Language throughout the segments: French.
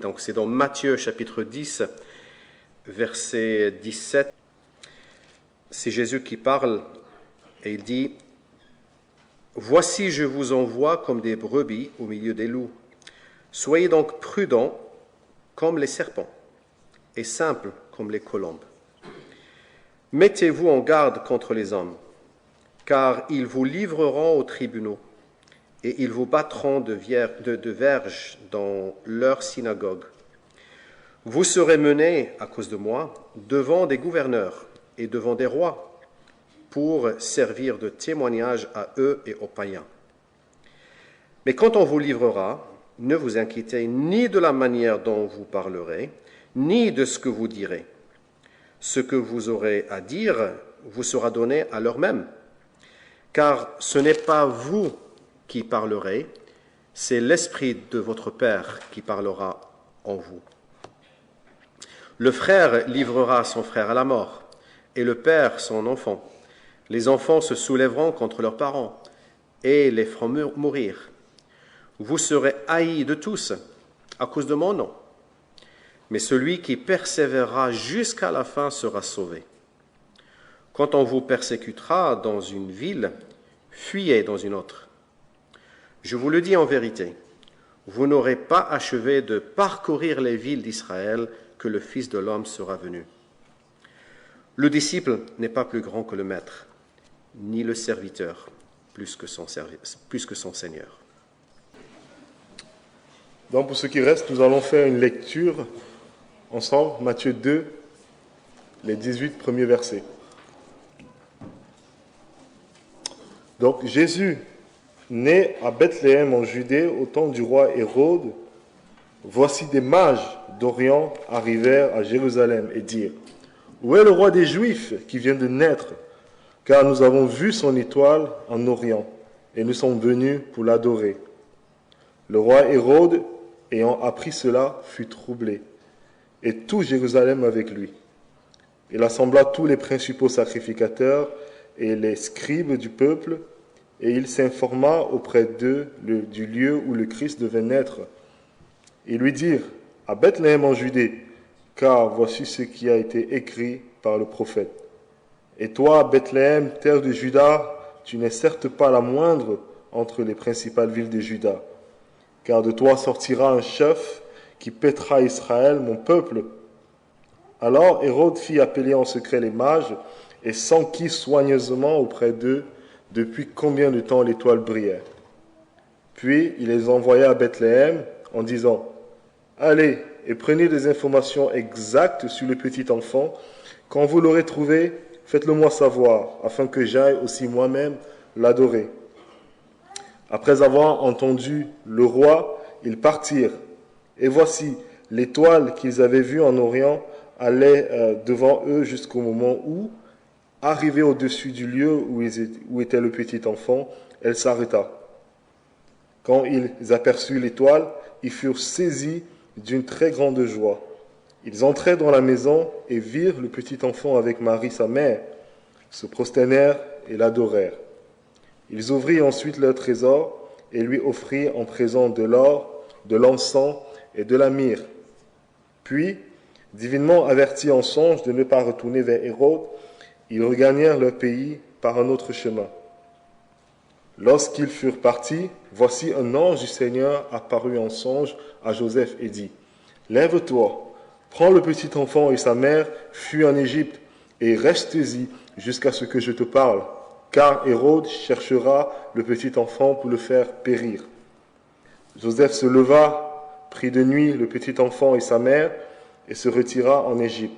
Donc c'est dans Matthieu chapitre 10, verset 17. C'est Jésus qui parle et il dit « Voici, je vous envoie comme des brebis au milieu des loups. Soyez donc prudents comme les serpents et simples comme les colombes. Mettez-vous en garde contre les hommes, car ils vous livreront aux tribunaux et ils vous battront de verges dans leurs synagogues. Vous serez menés, à cause de moi, devant des gouverneurs et devant des rois, pour servir de témoignage à eux et aux païens. Mais quand on vous livrera, ne vous inquiétez ni de la manière dont vous parlerez, ni de ce que vous direz. Ce que vous aurez à dire vous sera donné à l'heure même, car ce n'est pas vous qui parlerez, c'est l'Esprit de votre Père qui parlera en vous. Le frère livrera son frère à la mort, et le père son enfant. Les enfants se soulèveront contre leurs parents, et les feront mourir. Vous serez haïs de tous, à cause de mon nom. Mais celui qui persévérera jusqu'à la fin sera sauvé. Quand on vous persécutera dans une ville, fuyez dans une autre. Je vous le dis en vérité, vous n'aurez pas achevé de parcourir les villes d'Israël que le Fils de l'homme sera venu. Le disciple n'est pas plus grand que le maître, ni le serviteur plus que son Seigneur. Donc pour ce qui reste, nous allons faire une lecture ensemble, Matthieu 2, les 18 premiers versets. Donc Jésus, né à Bethléem en Judée au temps du roi Hérode, voici des mages d'Orient arrivèrent à Jérusalem et dirent « Où est le roi des Juifs qui vient de naître? Car nous avons vu son étoile en Orient et nous sommes venus pour l'adorer. » Le roi Hérode, ayant appris cela, fut troublé, et tout Jérusalem avec lui. Il assembla tous les principaux sacrificateurs et les scribes du peuple, et il s'informa auprès d'eux du lieu où le Christ devait naître. Ils lui dirent, à Bethléem en Judée, car voici ce qui a été écrit par le prophète. Et toi, Bethléem, terre de Juda, tu n'es certes pas la moindre entre les principales villes de Juda, car de toi sortira un chef qui paîtra Israël, mon peuple. Alors Hérode fit appeler en secret les mages et s'enquit soigneusement auprès d'eux depuis combien de temps l'étoile brillait. Puis il les envoya à Bethléem en disant « Allez et prenez des informations exactes sur le petit enfant. Quand vous l'aurez trouvé, faites-le moi savoir, afin que j'aille aussi moi-même l'adorer. » Après avoir entendu le roi, ils partirent. Et voici, l'étoile qu'ils avaient vue en Orient allait devant eux jusqu'au moment où, arrivée au-dessus du lieu où était le petit enfant, elle s'arrêta. Quand ils aperçurent l'étoile, ils furent saisis d'une très grande joie. Ils entrèrent dans la maison et virent le petit enfant avec Marie, sa mère, se prosternèrent et l'adorèrent. Ils ouvrirent ensuite leur trésor et lui offrirent en présent de l'or, de l'encens et de la myrrhe. Puis, divinement avertis en songe de ne pas retourner vers Hérode, ils regagnèrent leur pays par un autre chemin. Lorsqu'ils furent partis, voici un ange du Seigneur apparut en songe à Joseph et dit « Lève-toi, prends le petit enfant et sa mère, fuis en Égypte et reste-y jusqu'à ce que je te parle, car Hérode cherchera le petit enfant pour le faire périr. » Joseph se leva, prit de nuit le petit enfant et sa mère et se retira en Égypte.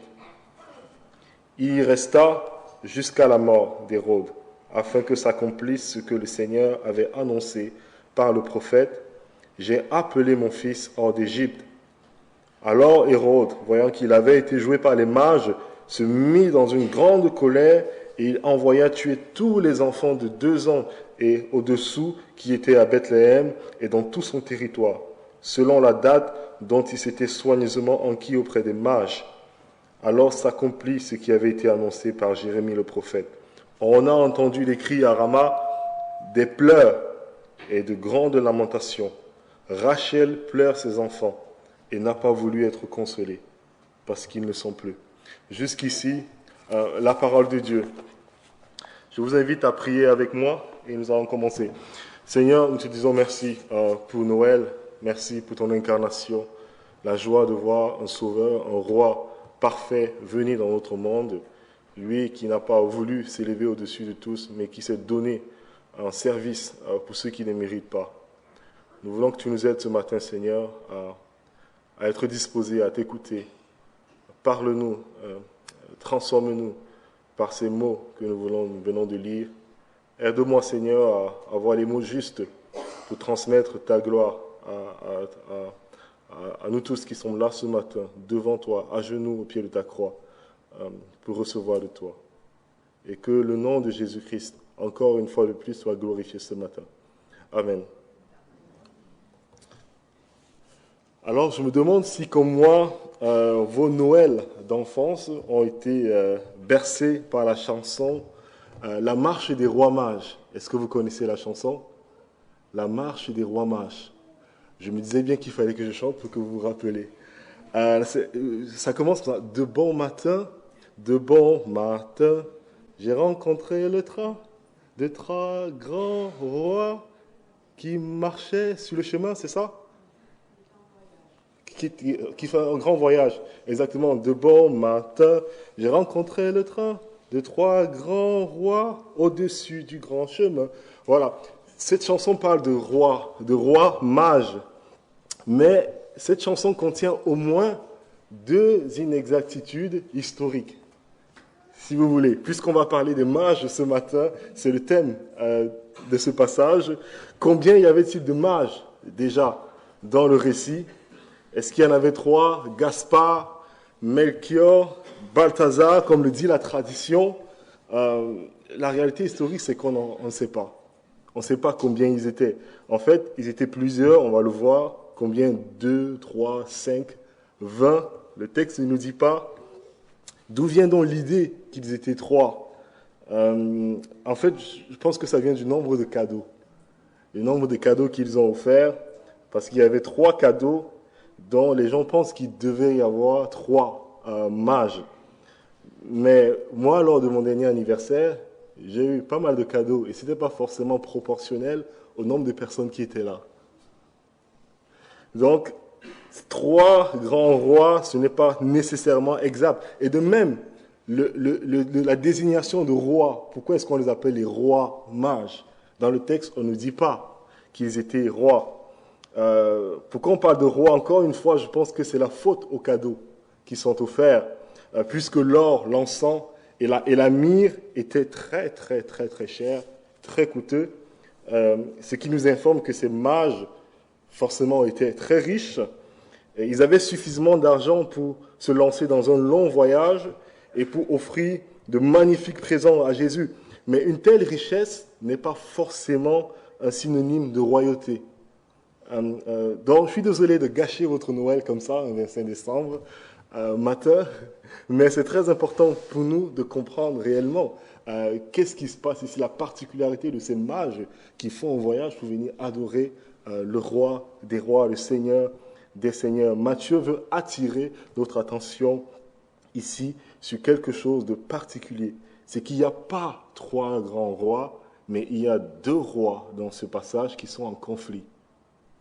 Il y resta jusqu'à la mort d'Hérode, afin que s'accomplisse ce que le Seigneur avait annoncé par le prophète, « J'ai appelé mon fils hors d'Égypte. » Alors Hérode, voyant qu'il avait été joué par les mages, se mit dans une grande colère et il envoya tuer tous les enfants de 2 ans et au-dessous qui étaient à Bethléem et dans tout son territoire, selon la date dont il s'était soigneusement enquis auprès des mages. Alors s'accomplit ce qui avait été annoncé par Jérémie le prophète. On a entendu des cris à Rama, des pleurs et de grandes lamentations. Rachel pleure ses enfants. et n'a pas voulu être consolé, parce qu'ils ne sont plus. Jusqu'ici, la parole de Dieu. Je vous invite à prier avec moi et nous allons commencer. Seigneur, nous te disons merci pour Noël, merci pour ton incarnation, la joie de voir un sauveur, un roi parfait venir dans notre monde, lui qui n'a pas voulu s'élever au-dessus de tous, mais qui s'est donné en service pour ceux qui ne méritent pas. Nous voulons que tu nous aides ce matin, Seigneur, à être disposés à t'écouter. Parle-nous, transforme-nous par ces mots que nous venons de lire. Aide-moi, Seigneur, à avoir les mots justes pour transmettre ta gloire à nous tous qui sommes là ce matin, devant toi, à genoux au pied de ta croix, pour recevoir de toi. Et que le nom de Jésus-Christ, encore une fois de plus, soit glorifié ce matin. Amen. Alors, je me demande si, comme moi, vos Noëls d'enfance ont été bercés par la chanson La marche des rois mages. Est-ce que vous connaissez la chanson? La marche des rois mages. Je me disais bien qu'il fallait que je chante pour que vous vous rappelez. Ça commence comme ça. De bon matin, j'ai rencontré le train de trois grands rois qui marchaient sur le chemin, c'est ça? Qui fait un grand voyage. Exactement. De bon matin, j'ai rencontré le train de trois grands rois au-dessus du grand chemin. Voilà. Cette chanson parle de rois mages. Mais cette chanson contient au moins deux inexactitudes historiques. Si vous voulez, puisqu'on va parler des mages ce matin, c'est le thème de ce passage. Combien y avait-il de mages déjà dans le récit? Est-ce qu'il y en avait trois? Gaspard, Melchior, Balthazar, comme le dit la tradition. La réalité historique, c'est qu'on ne sait pas. On ne sait pas combien ils étaient. En fait, ils étaient plusieurs, on va le voir. Combien? 2, 3, 5, 20. Le texte ne nous dit pas. D'où vient donc l'idée qu'ils étaient trois? En fait, je pense que ça vient du nombre de cadeaux. Le nombre de cadeaux qu'ils ont offerts, parce qu'il y avait trois cadeaux dont les gens pensent qu'il devait y avoir trois mages. Mais moi, lors de mon dernier anniversaire, j'ai eu pas mal de cadeaux et ce n'était pas forcément proportionnel au nombre de personnes qui étaient là. Donc, trois grands rois, ce n'est pas nécessairement exact. Et de même, la désignation de roi, pourquoi est-ce qu'on les appelle les rois mages? Dans le texte, on ne dit pas qu'ils étaient rois. Pourquoi on parle de roi? Encore une fois, je pense que c'est la faute aux cadeaux qui sont offerts, puisque l'or, l'encens et la myrrhe étaient très, très, très, très chers, très coûteux, ce qui nous informe que ces mages, forcément, étaient très riches. Et ils avaient suffisamment d'argent pour se lancer dans un long voyage et pour offrir de magnifiques présents à Jésus. Mais une telle richesse n'est pas forcément un synonyme de royauté. Donc, je suis désolé de gâcher votre Noël comme ça, un 25 décembre matin, mais c'est très important pour nous de comprendre réellement qu'est-ce qui se passe ici, la particularité de ces mages qui font un voyage pour venir adorer le roi des rois, le Seigneur des seigneurs. Matthieu veut attirer notre attention ici sur quelque chose de particulier. C'est qu'il n'y a pas trois grands rois, mais il y a deux rois dans ce passage qui sont en conflit.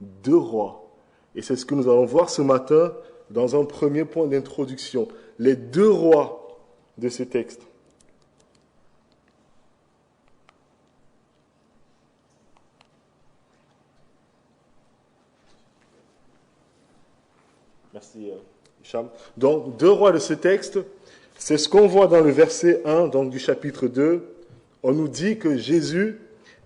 Deux rois. Et c'est ce que nous allons voir ce matin dans un premier point d'introduction. Les deux rois de ce texte. Merci, Hicham. Donc, deux rois de ce texte, c'est ce qu'on voit dans le verset 1 donc, du chapitre 2. On nous dit que Jésus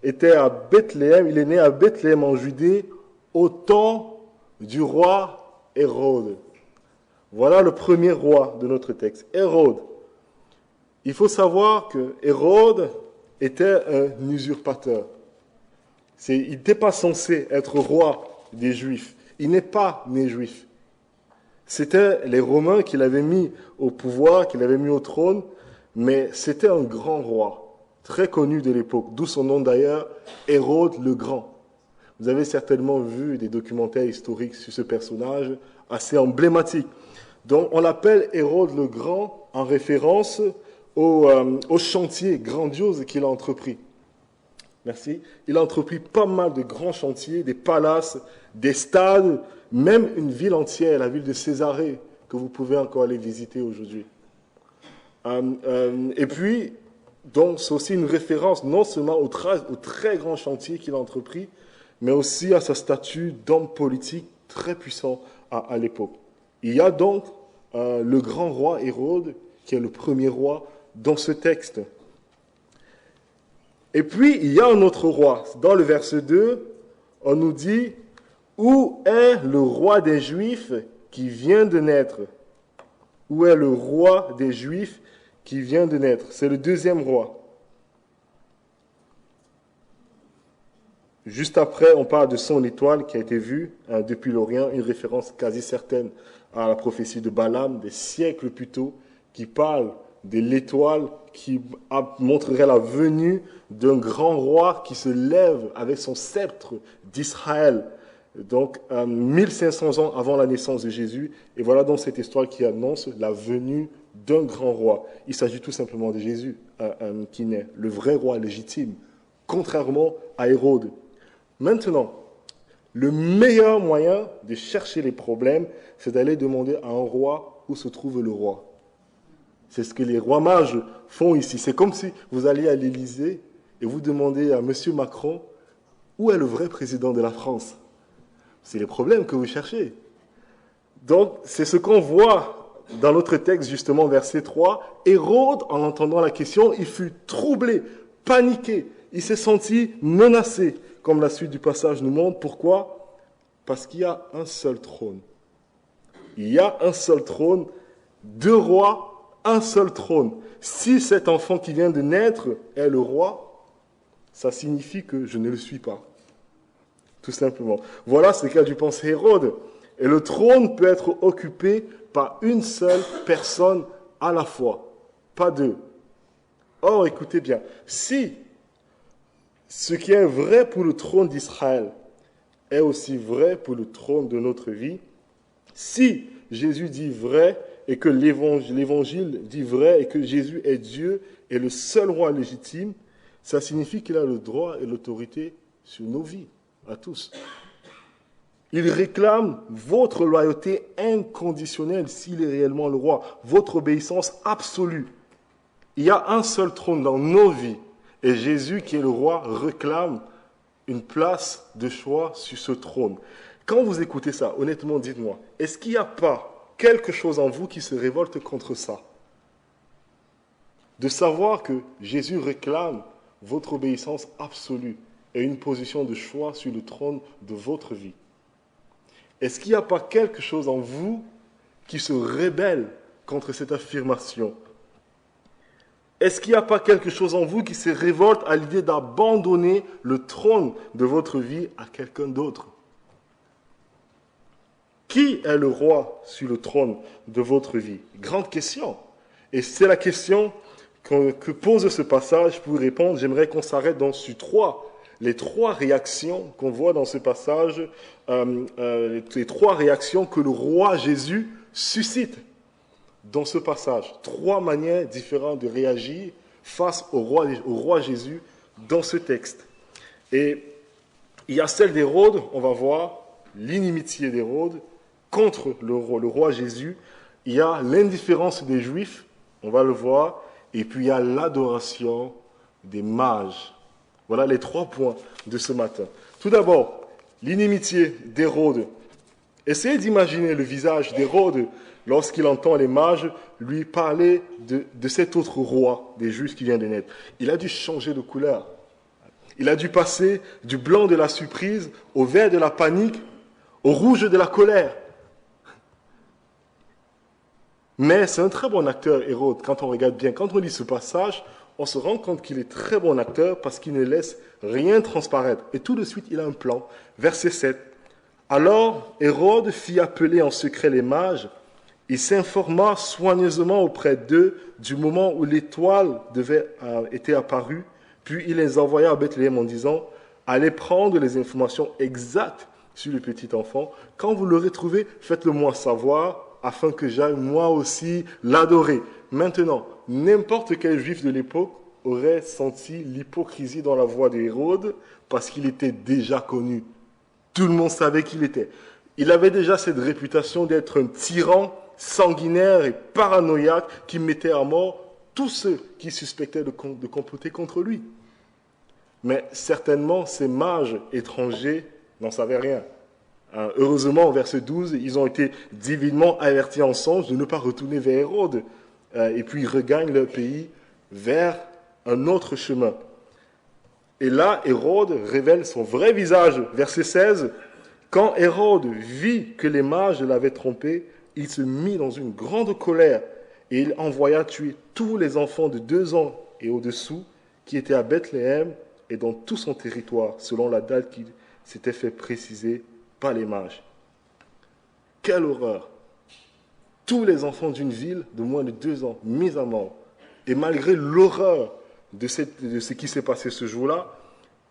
était à Bethléem, il est né à Bethléem en Judée au temps du roi Hérode. Voilà le premier roi de notre texte, Hérode. Il faut savoir que Hérode était un usurpateur. Il n'était pas censé être roi des Juifs. Il n'est pas né juif. C'était les Romains qui l'avaient mis au pouvoir, qui l'avaient mis au trône, mais c'était un grand roi, très connu de l'époque, d'où son nom d'ailleurs, Hérode le Grand. Vous avez certainement vu des documentaires historiques sur ce personnage assez emblématique. Donc on l'appelle Hérode le Grand en référence au chantier grandiose qu'il a entrepris. Merci. Il a entrepris pas mal de grands chantiers, des palaces, des stades, même une ville entière, la ville de Césarée, que vous pouvez encore aller visiter aujourd'hui. Et puis, donc, c'est aussi une référence non seulement au très grand chantier qu'il a entrepris, mais aussi à sa statut d'homme politique très puissant à l'époque. Il y a donc le grand roi Hérode, qui est le premier roi dans ce texte. Et puis, il y a un autre roi. Dans le verset 2, on nous dit « Où est le roi des Juifs qui vient de naître ?» Où est le roi des Juifs qui vient de naître? C'est le deuxième roi. Juste après, on parle de son étoile qui a été vue depuis l'Orient, une référence quasi certaine à la prophétie de Balaam des siècles plus tôt, qui parle de l'étoile qui montrerait la venue d'un grand roi qui se lève avec son sceptre d'Israël. Donc, 1500 ans avant la naissance de Jésus. Et voilà donc cette histoire qui annonce la venue d'un grand roi. Il s'agit tout simplement de Jésus qui naît, le vrai roi légitime, contrairement à Hérode. Maintenant, le meilleur moyen de chercher les problèmes, c'est d'aller demander à un roi où se trouve le roi. C'est ce que les rois mages font ici. C'est comme si vous alliez à l'Élysée et vous demandez à M. Macron où est le vrai président de la France. C'est les problèmes que vous cherchez. Donc, c'est ce qu'on voit dans notre texte, justement, verset 3. Hérode, en entendant la question, il fut troublé, paniqué. Il s'est senti menacé, comme la suite du passage nous montre. Pourquoi? Parce qu'il y a un seul trône. Il y a un seul trône, deux rois, un seul trône. Si cet enfant qui vient de naître est le roi, ça signifie que je ne le suis pas. Tout simplement. Voilà ce qu'a dû penser Hérode. Et le trône peut être occupé par une seule personne à la fois, pas deux. Or, écoutez bien, si ce qui est vrai pour le trône d'Israël est aussi vrai pour le trône de notre vie, si Jésus dit vrai et que l'Évangile dit vrai et que Jésus est Dieu et le seul roi légitime, ça signifie qu'il a le droit et l'autorité sur nos vies, à tous. Il réclame votre loyauté inconditionnelle s'il est réellement le roi, votre obéissance absolue. Il y a un seul trône dans nos vies et Jésus, qui est le roi, réclame une place de choix sur ce trône. Quand vous écoutez ça, honnêtement, dites-moi, est-ce qu'il n'y a pas quelque chose en vous qui se révolte contre ça? De savoir que Jésus réclame votre obéissance absolue et une position de choix sur le trône de votre vie. Est-ce qu'il n'y a pas quelque chose en vous qui se rébelle contre cette affirmation? Est-ce qu'il n'y a pas quelque chose en vous qui se révolte à l'idée d'abandonner le trône de votre vie à quelqu'un d'autre? Qui est le roi sur le trône de votre vie? Grande question. Et c'est la question que pose ce passage. Pour y répondre, j'aimerais qu'on s'arrête sur les trois réactions qu'on voit dans ce passage, les trois réactions que le roi Jésus suscite dans ce passage. Trois manières différentes de réagir face au roi Jésus dans ce texte. Et il y a celle d'Hérode, on va voir l'inimitié d'Hérode contre le roi Jésus. Il y a l'indifférence des Juifs, on va le voir, et puis il y a l'adoration des mages. Voilà les 3 points de ce matin. Tout d'abord, l'inimitié d'Hérode. Essayez d'imaginer le visage d'Hérode lorsqu'il entend les mages lui parler de cet autre roi des Juifs qui vient de naître. Il a dû changer de couleur. Il a dû passer du blanc de la surprise au vert de la panique, au rouge de la colère. Mais c'est un très bon acteur, Hérode, quand on regarde bien. Quand on lit ce passage, on se rend compte qu'il est très bon acteur parce qu'il ne laisse rien transparaître. Et tout de suite, il a un plan. Verset 7. Alors, Hérode fit appeler en secret les mages. Il s'informa soigneusement auprès d'eux du moment où l'étoile était apparue. Puis il les envoya à Bethléem en disant « Allez prendre les informations exactes sur le petit enfant. Quand vous l'aurez trouvé, faites-le moi savoir, afin que j'aille moi aussi l'adorer. Maintenant, n'importe quel juif de l'époque aurait senti l'hypocrisie dans la voix d'Hérode parce qu'il était déjà connu. Tout le monde savait qui il était. Il avait déjà cette réputation d'être un tyran sanguinaire et paranoïaque qui mettait à mort tous ceux qui suspectaient de comploter contre lui. Mais certainement, ces mages étrangers n'en savaient rien. Heureusement, au verset 12, ils ont été divinement avertis en songe de ne pas retourner vers Hérode. Et puis ils regagnent leur pays vers un autre chemin. Et là, Hérode révèle son vrai visage. Verset 16, quand Hérode vit que les mages l'avaient trompé, il se mit dans une grande colère et il envoya tuer tous les enfants de 2 ans et au-dessous qui étaient à Bethléem et dans tout son territoire, selon la date qui s'était fait préciser par les mages. Quelle horreur! Tous les enfants d'une ville de moins de 2 ans mis à mort. Et malgré l'horreur de ce qui s'est passé ce jour-là,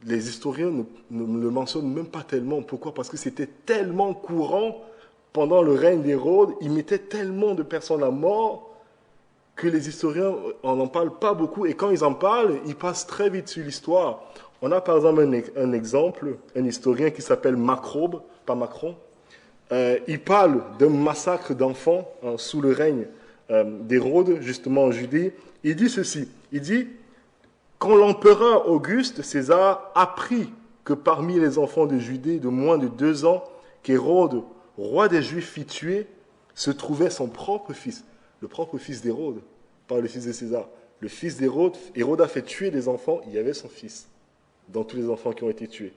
les historiens ne le mentionnent même pas tellement. Pourquoi? Parce que c'était tellement courant pendant le règne d'Hérode, il mettait tellement de personnes à mort que les historiens n'en parlent pas beaucoup. Et quand ils en parlent, ils passent très vite sur l'histoire. On a par exemple un exemple, un historien qui s'appelle Macrobe, pas Macron. Il parle d'un massacre d'enfants sous le règne d'Hérode, justement en Judée. Il dit ceci, il dit « Quand l'empereur Auguste César apprit que parmi les enfants de Judée de moins de 2 ans, qu'Hérode, roi des Juifs, fit tuer, se trouvait son propre fils. » Le propre fils d'Hérode, pas le fils de César. Le fils d'Hérode, Hérode a fait tuer des enfants, il y avait son fils dans tous les enfants qui ont été tués.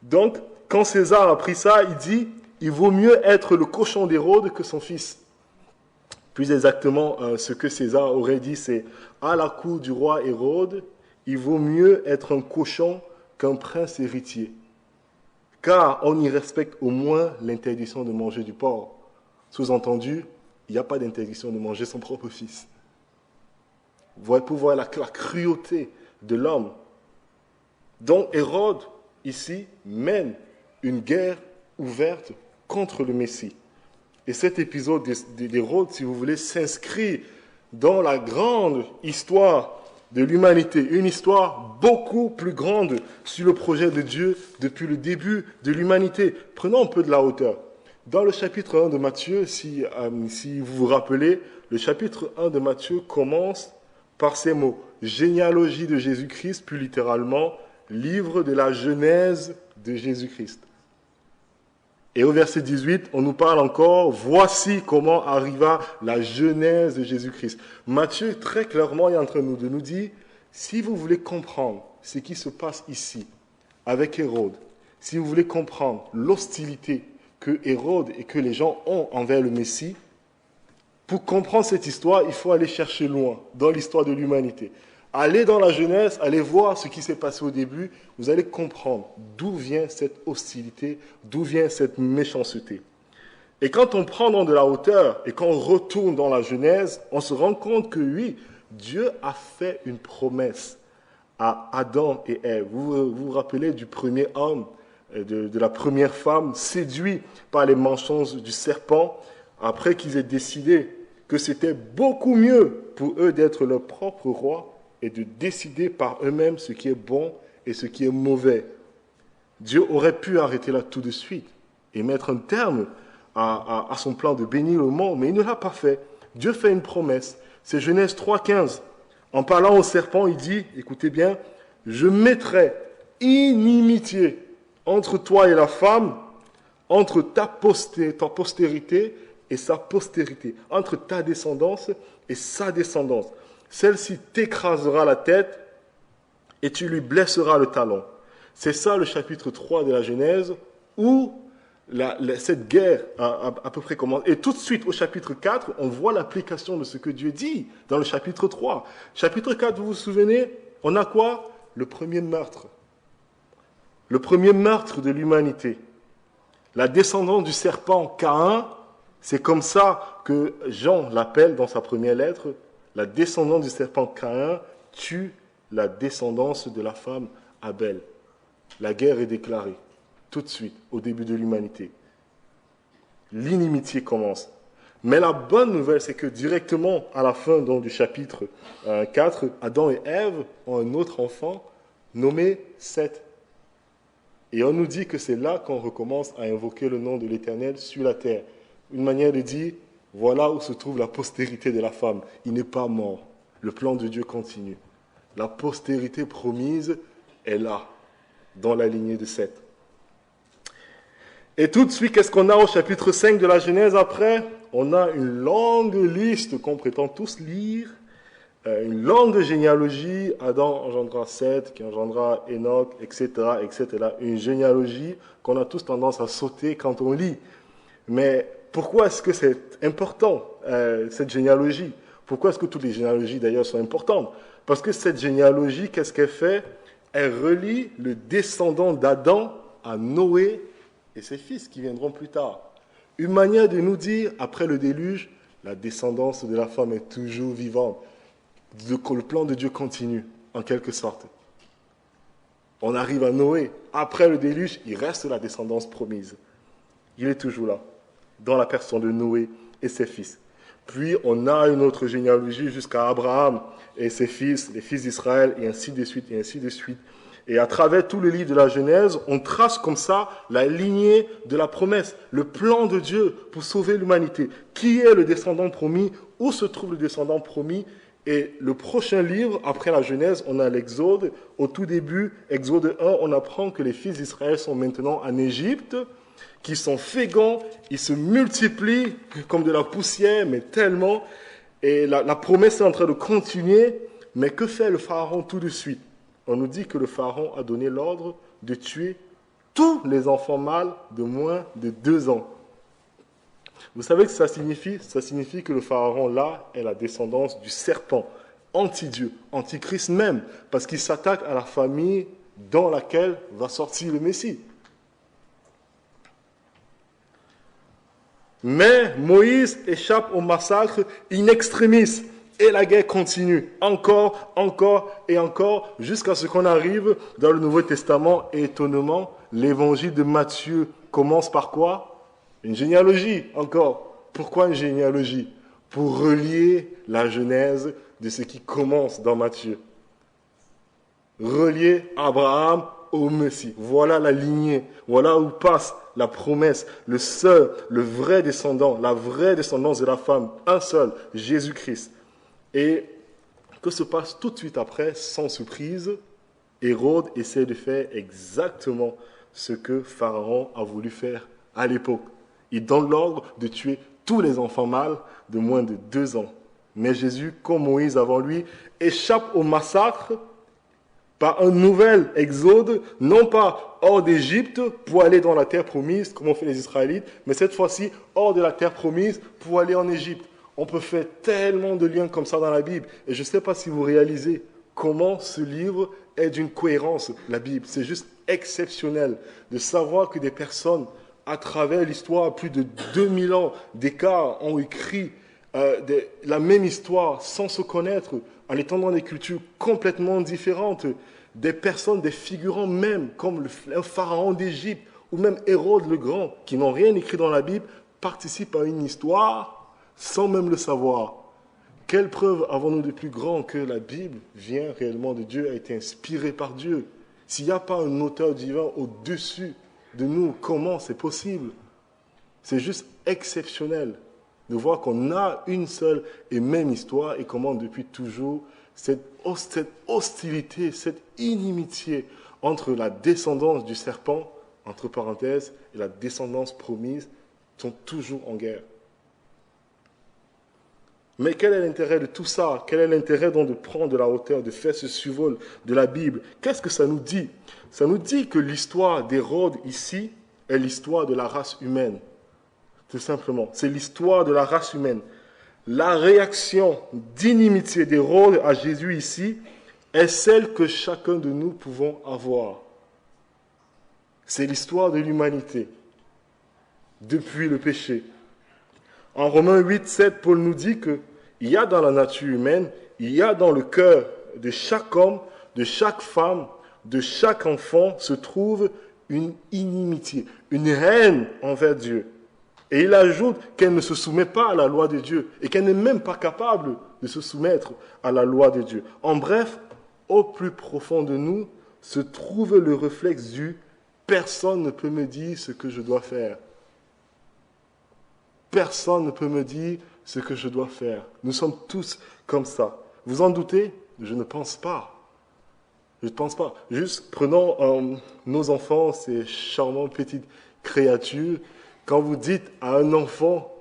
Donc, quand César a appris ça, il dit « Il vaut mieux être le cochon d'Hérode que son fils. » Plus exactement, ce que César aurait dit, c'est « À la cour du roi Hérode, il vaut mieux être un cochon qu'un prince héritier. Car on y respecte au moins l'interdiction de manger du porc. » Sous-entendu, il n'y a pas d'interdiction de manger son propre fils. Pour voir la cruauté de l'homme. Donc Hérode, ici, mène une guerre ouverte contre le Messie. Et cet épisode d'Hérode, si vous voulez, s'inscrit dans la grande histoire de l'humanité, une histoire beaucoup plus grande sur le projet de Dieu depuis le début de l'humanité. Prenons un peu de la hauteur. Dans le chapitre 1 de Matthieu, si vous vous rappelez, le chapitre 1 de Matthieu commence par ces mots. Généalogie de Jésus-Christ, plus littéralement, livre de la Genèse de Jésus-Christ. Et au verset 18, on nous parle encore, voici comment arriva la Genèse de Jésus-Christ. Matthieu, très clairement, est en train de nous dire, si vous voulez comprendre ce qui se passe ici, avec Hérode, si vous voulez comprendre l'hostilité que Hérode et que les gens ont envers le Messie, pour comprendre cette histoire, il faut aller chercher loin, dans l'histoire de l'humanité. Allez dans la Genèse, allez voir ce qui s'est passé au début, vous allez comprendre d'où vient cette hostilité, d'où vient cette méchanceté. Et quand on prend dans de la hauteur et qu'on retourne dans la Genèse, on se rend compte que oui, Dieu a fait une promesse à Adam et Ève. Vous vous rappelez du premier homme, de la première femme, séduit par les mensonges du serpent, après qu'ils aient décidé que c'était beaucoup mieux pour eux d'être leur propre roi et de décider par eux-mêmes ce qui est bon et ce qui est mauvais. Dieu aurait pu arrêter là tout de suite et mettre un terme à son plan de bénir le monde, mais il ne l'a pas fait. Dieu fait une promesse. C'est Genèse 3,15. En parlant au serpent, il dit, écoutez bien, « Je mettrai inimitié entre toi et la femme, entre ta postérité et sa postérité, entre ta descendance et sa descendance. Celle-ci t'écrasera la tête et tu lui blesseras le talon. » C'est ça le chapitre 3 de la Genèse où cette guerre a à peu près commencé. Et tout de suite au chapitre 4, on voit l'application de ce que Dieu dit dans le chapitre 3. Chapitre 4, vous vous souvenez, on a quoi? Le premier meurtre. Le premier meurtre de l'humanité. La descendance du serpent Caïn, c'est comme ça que Jean l'appelle dans sa première lettre. La descendance du serpent Caïn tue la descendance de la femme Abel. La guerre est déclarée. tout de suite, au début de l'humanité. L'inimitié commence. Mais la bonne nouvelle, c'est que directement à la fin donc, du chapitre 4, Adam et Ève ont un autre enfant nommé Seth. Et on nous dit que c'est là qu'on recommence à invoquer le nom de l'Éternel sur la terre. Une manière de dire, voilà où se trouve la postérité de la femme. Il n'est pas mort. Le plan de Dieu continue. La postérité promise est là, dans la lignée de Seth. Et tout de suite, qu'est-ce qu'on a au chapitre 5 de la Genèse après? On a une longue liste qu'on prétend tous lire, une longue généalogie. Adam engendra Seth, qui engendra Enoch, etc., etc. Une généalogie qu'on a tous tendance à sauter quand on lit. Mais pourquoi est-ce que c'est important, cette généalogie? Pourquoi est-ce que toutes les généalogies, d'ailleurs, sont importantes? Parce que cette généalogie, qu'est-ce qu'elle fait? Elle relie le descendant d'Adam à Noé et ses fils qui viendront plus tard. Une manière de nous dire, après le déluge, la descendance de la femme est toujours vivante. Le plan de Dieu continue, en quelque sorte. On arrive à Noé. Après le déluge, il reste la descendance promise. Il est toujours là, dans la personne de Noé et ses fils. Puis, on a une autre généalogie jusqu'à Abraham et ses fils, les fils d'Israël, et ainsi de suite, et ainsi de suite. Et à travers tout le livre de la Genèse, on trace comme ça la lignée de la promesse, le plan de Dieu pour sauver l'humanité. Qui est le descendant promis? Où se trouve le descendant promis? Et le prochain livre, après la Genèse, on a l'Exode. Au tout début, Exode 1, on apprend que les fils d'Israël sont maintenant en Égypte, qu'ils sont féconds, ils se multiplient comme de la poussière, mais tellement. Et la promesse est en train de continuer. Mais que fait le Pharaon tout de suite? On nous dit que le Pharaon a donné l'ordre de tuer tous les enfants mâles de moins de 2 ans. Vous savez ce que ça signifie? Ça signifie que le Pharaon, là, est la descendance du serpent, anti-Dieu, anti-Christ même, parce qu'il s'attaque à la famille dans laquelle va sortir le Messie. Mais Moïse échappe au massacre in extremis. Et la guerre continue, encore, encore et encore, jusqu'à ce qu'on arrive dans le Nouveau Testament. Et étonnamment, l'évangile de Matthieu commence par quoi? Une généalogie, encore. Pourquoi une généalogie? Pour relier la genèse de ce qui commence dans Matthieu. Relier Abraham au Messie. Voilà la lignée. Voilà où passe la promesse, le seul, le vrai descendant, la vraie descendance de la femme, un seul, Jésus-Christ. Et que se passe tout de suite après, sans surprise, Hérode essaie de faire exactement ce que Pharaon a voulu faire à l'époque. Il donne l'ordre de tuer tous les enfants mâles de moins de 2 ans. Mais Jésus, comme Moïse avant lui, échappe au massacre par un nouvel exode, non pas hors d'Égypte pour aller dans la terre promise, comme ont fait les Israélites, mais cette fois-ci hors de la terre promise pour aller en Égypte. On peut faire tellement de liens comme ça dans la Bible. Et je ne sais pas si vous réalisez comment ce livre est d'une cohérence, la Bible. C'est juste exceptionnel de savoir que des personnes, à travers l'histoire, plus de 2000 ans d'écart, ont écrit la même histoire sans se connaître, en étant dans des cultures complètement différentes. Des personnes, des figurants même, comme un pharaon d'Égypte, ou même Hérode le Grand, qui n'ont rien écrit dans la Bible, participent à une histoire sans même le savoir. Quelle preuve avons-nous de plus grand que la Bible vient réellement de Dieu, a été inspirée par Dieu? S'il n'y a pas un auteur divin au-dessus de nous, comment c'est possible? C'est juste exceptionnel de voir qu'on a une seule et même histoire et comment depuis toujours cette hostilité, cette inimitié entre la descendance du serpent, entre parenthèses, et la descendance promise sont toujours en guerre. Mais quel est l'intérêt de tout ça? Quel est l'intérêt donc de prendre de la hauteur, de faire ce survol de la Bible? Qu'est-ce que ça nous dit? Ça nous dit que l'histoire d'Hérode ici est l'histoire de la race humaine. Tout simplement. C'est l'histoire de la race humaine. La réaction d'inimitié d'Hérode à Jésus ici est celle que chacun de nous pouvons avoir. C'est l'histoire de l'humanité depuis le péché. En Romains 8, 7, Paul nous dit qu'il y a dans la nature humaine, il y a dans le cœur de chaque homme, de chaque femme, de chaque enfant se trouve une inimitié, une haine envers Dieu. Et il ajoute qu'elle ne se soumet pas à la loi de Dieu et qu'elle n'est même pas capable de se soumettre à la loi de Dieu. En bref, au plus profond de nous se trouve le réflexe du « personne ne peut me dire ce que je dois faire ». Personne ne peut me dire ce que je dois faire. Nous sommes tous comme ça. Vous en doutez? Je ne pense pas. Je ne pense pas. Juste prenons nos enfants, ces charmantes petites créatures. Quand vous dites à un enfant,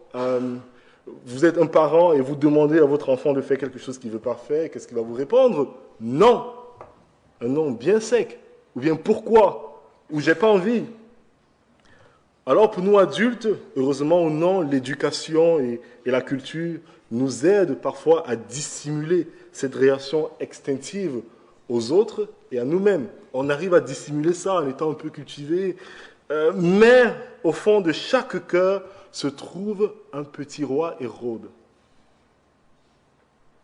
vous êtes un parent et vous demandez à votre enfant de faire quelque chose qu'il ne veut pas faire, qu'est-ce qu'il va vous répondre? Non. Un non bien sec. Ou bien pourquoi? Ou j'ai pas envie. Alors pour nous adultes, heureusement ou non, l'éducation et la culture nous aident parfois à dissimuler cette réaction extinctive aux autres et à nous-mêmes. On arrive à dissimuler ça en étant un peu cultivé, mais au fond de chaque cœur se trouve un petit roi Hérode.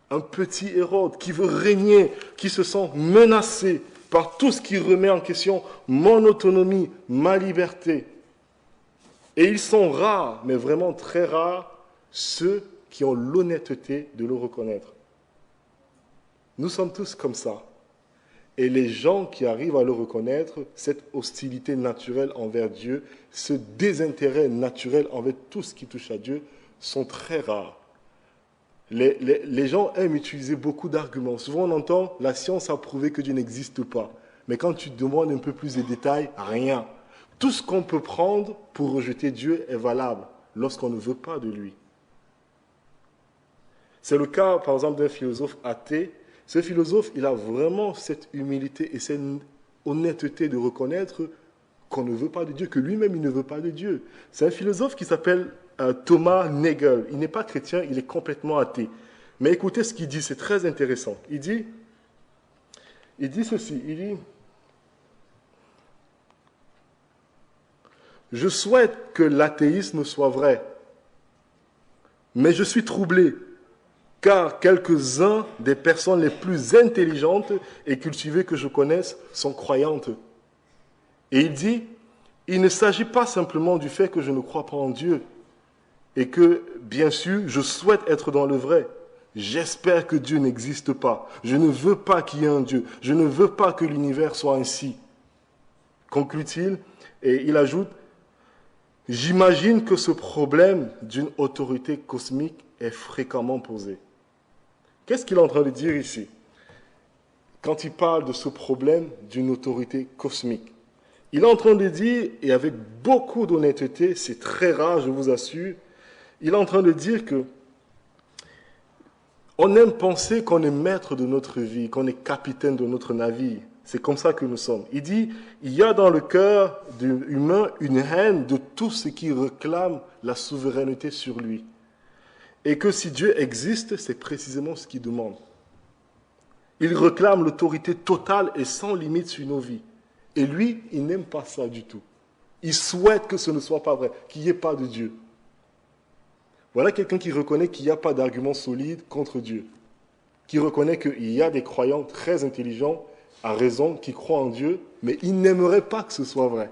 Un petit Hérode qui veut régner, qui se sent menacé par tout ce qui remet en question mon autonomie, ma liberté. Et ils sont rares, mais vraiment très rares, ceux qui ont l'honnêteté de le reconnaître. Nous sommes tous comme ça. Et les gens qui arrivent à le reconnaître, cette hostilité naturelle envers Dieu, ce désintérêt naturel envers tout ce qui touche à Dieu, sont très rares. Les gens aiment utiliser beaucoup d'arguments. Souvent on entend, la science a prouvé que Dieu n'existe pas. Mais quand tu demandes un peu plus de détails, rien. Tout ce qu'on peut prendre pour rejeter Dieu est valable lorsqu'on ne veut pas de lui. C'est le cas, par exemple, d'un philosophe athée. Ce philosophe, il a vraiment cette humilité et cette honnêteté de reconnaître qu'on ne veut pas de Dieu, que lui-même, il ne veut pas de Dieu. C'est un philosophe qui s'appelle Thomas Nagel. Il n'est pas chrétien, il est complètement athée. Mais écoutez ce qu'il dit, c'est très intéressant. Il dit ceci, il dit « Je souhaite que l'athéisme soit vrai, mais je suis troublé, car quelques-uns des personnes les plus intelligentes et cultivées que je connaisse sont croyantes. » Et il dit, il ne s'agit pas simplement du fait que je ne crois pas en Dieu et que, bien sûr, je souhaite être dans le vrai. J'espère que Dieu n'existe pas. Je ne veux pas qu'il y ait un Dieu. Je ne veux pas que l'univers soit ainsi. Conclut-il, et il ajoute, j'imagine que ce problème d'une autorité cosmique est fréquemment posé. Qu'est-ce qu'il est en train de dire ici? Quand il parle de ce problème d'une autorité cosmique, il est en train de dire, et avec beaucoup d'honnêteté, c'est très rare, je vous assure, il est en train de dire que on aime penser qu'on est maître de notre vie, qu'on est capitaine de notre navire. C'est comme ça que nous sommes. Il dit, il y a dans le cœur humain une haine de tout ce qui réclame la souveraineté sur lui. Et que si Dieu existe, c'est précisément ce qu'il demande. Il réclame l'autorité totale et sans limite sur nos vies. Et lui, il n'aime pas ça du tout. Il souhaite que ce ne soit pas vrai, qu'il n'y ait pas de Dieu. Voilà quelqu'un qui reconnaît qu'il n'y a pas d'argument solide contre Dieu. Qui reconnaît qu'il y a des croyants très intelligents, à raison, qui croient en Dieu, mais il n'aimerait pas que ce soit vrai.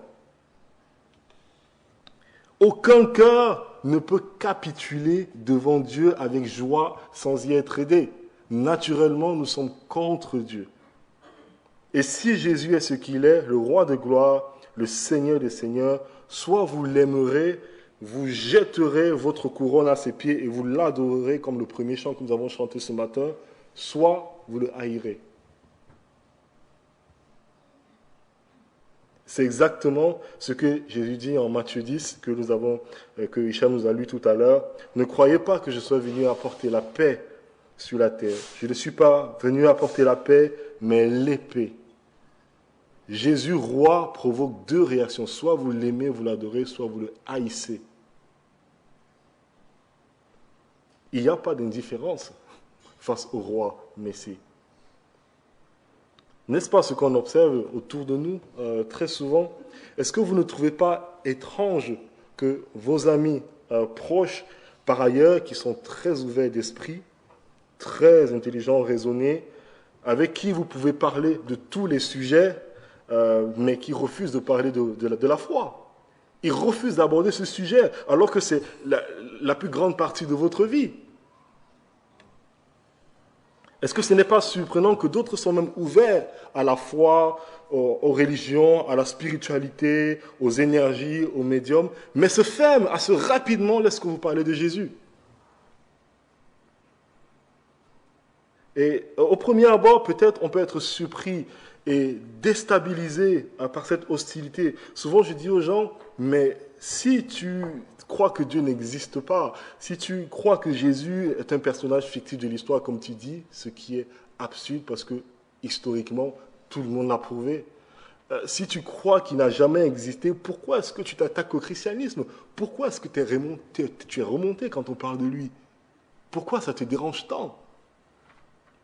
Aucun cœur ne peut capituler devant Dieu avec joie sans y être aidé. Naturellement, nous sommes contre Dieu. Et si Jésus est ce qu'il est, le roi de gloire, le Seigneur des seigneurs, soit vous l'aimerez, vous jetterez votre couronne à ses pieds et vous l'adorerez comme le premier chant que nous avons chanté ce matin, soit vous le haïrez. C'est exactement ce que Jésus dit en Matthieu 10, que Hicham nous a lu tout à l'heure. Ne croyez pas que je sois venu apporter la paix sur la terre. Je ne suis pas venu apporter la paix, mais l'épée. Jésus, roi, provoque deux réactions. Soit vous l'aimez, vous l'adorez, soit vous le haïssez. Il n'y a pas d'indifférence face au roi Messie. N'est-ce pas ce qu'on observe autour de nous très souvent? Est-ce que vous ne trouvez pas étrange que vos amis proches, par ailleurs, qui sont très ouverts d'esprit, très intelligents, raisonnés, avec qui vous pouvez parler de tous les sujets, mais qui refusent de parler de la foi. Ils refusent d'aborder ce sujet, alors que c'est la plus grande partie de votre vie. Est-ce que ce n'est pas surprenant que d'autres sont même ouverts à la foi, aux religions, à la spiritualité, aux énergies, aux médiums, mais se ferment assez rapidement lorsque vous parlez de Jésus? Et au premier abord, peut-être, on peut être surpris et déstabilisé par cette hostilité. Souvent, je dis aux gens, mais si tu crois que Dieu n'existe pas, si tu crois que Jésus est un personnage fictif de l'histoire, comme tu dis, ce qui est absurde parce que historiquement, tout le monde l'a prouvé. Si tu crois qu'il n'a jamais existé, pourquoi est-ce que tu t'attaques au christianisme? Pourquoi est-ce que tu es remonté quand on parle de lui? Pourquoi ça te dérange tant?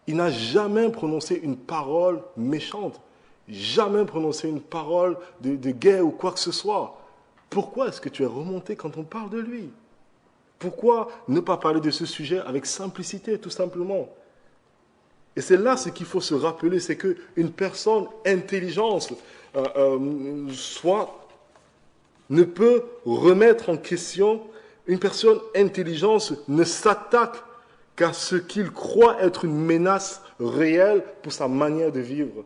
Il n'a jamais prononcé une parole méchante, jamais prononcé une parole de guerre ou quoi que ce soit. Pourquoi est-ce que tu es remonté quand on parle de lui? Pourquoi ne pas parler de ce sujet avec simplicité, tout simplement? Et c'est là ce qu'il faut se rappeler, c'est qu'une personne intelligente ne peut remettre en question, une personne intelligente ne s'attaque qu'à ce qu'il croit être une menace réelle pour sa manière de vivre.